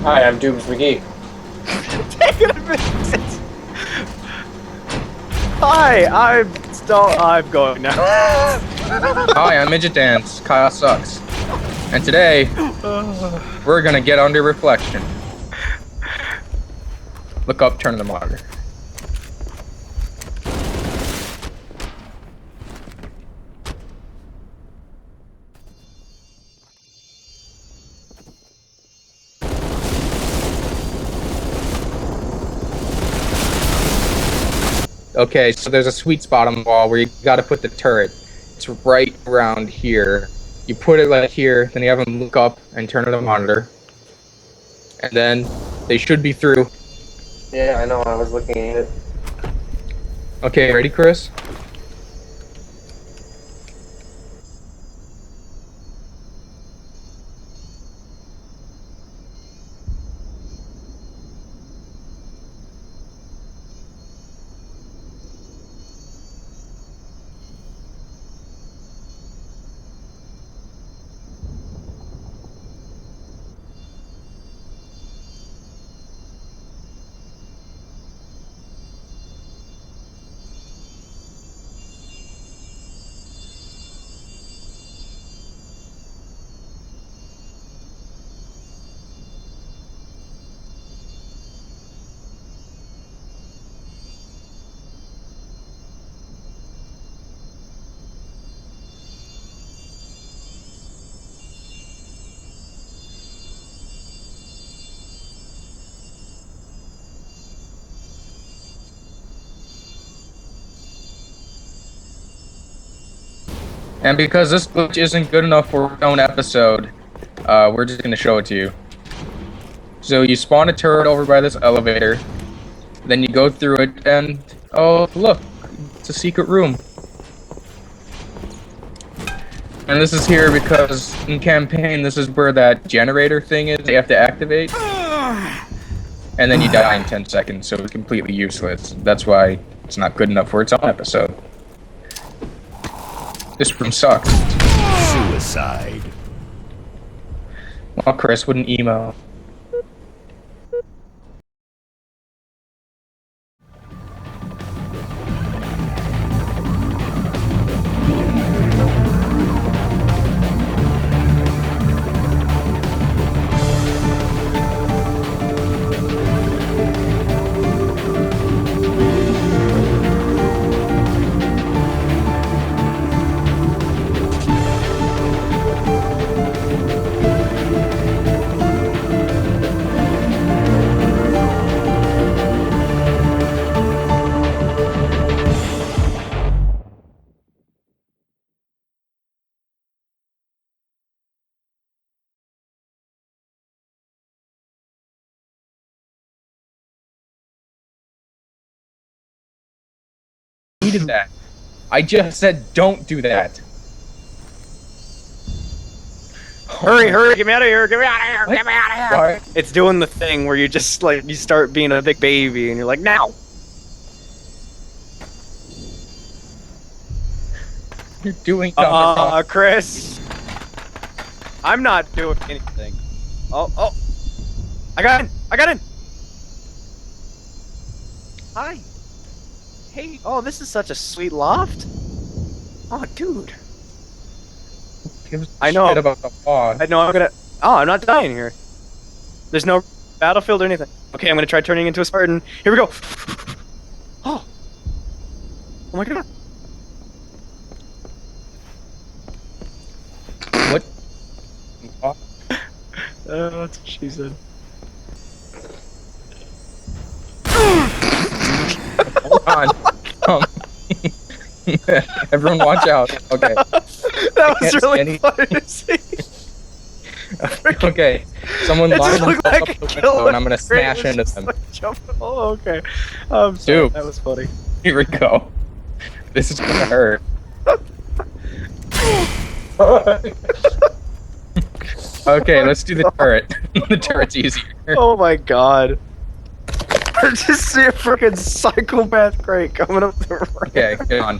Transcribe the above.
Hi, I'm Dooms McGee. Take it a minute. Hi, I'm going now. Hi, I'm Midget Dance. Kyle sucks. And today, we're gonna get under reflection. Look up, turn on the monitor. Okay, so there's a sweet spot on the wall where you gotta put the turret. It's right around here. You put it like here, then you have them look up and turn on the monitor. And then they should be through. Yeah, I know, I was looking at it. Okay, ready, Chris? And because this glitch isn't good enough for our own episode, we're just gonna show it to you. So you spawn a turret over by this elevator, then you go through it, and oh look, it's a secret room. And this is here because in campaign, this is where that generator thing is. You have to activate, and then you die in 10 seconds, so it's completely useless. That's why it's not good enough for its own episode. This room sucks. Suicide. Well, Chris wouldn't email. Needed that. I just said don't do that. Hurry, get me out of here, get me out of here, What? get me out of here. Sorry. It's doing the thing where you just like, you start being a big baby and you're like, now. You're doing something wrong. Chris. I'm not doing anything. Oh. I got in. Hi. Hey, oh, this is such a sweet loft. Oh, dude. Give I know. shit about the law. I know I'm gonna. Oh, I'm not dying here. There's no battlefield or anything. Okay, I'm gonna try turning into a Spartan. Here we go. Oh. Oh my god. What? That's what she said. Hold on. Everyone watch out. Okay. That was can't really see funny to see. Okay. Someone It line just looked themselves like up a the killer. window and I'm gonna Great, smash it was into just them. like jumping. Oh, okay. Sorry, Dude. that was funny. Here we go. This is gonna hurt. Okay, let's do the turret. The turret's easier. Oh my god. I just see a freaking psychopath crate coming up the ramp. Okay, get on.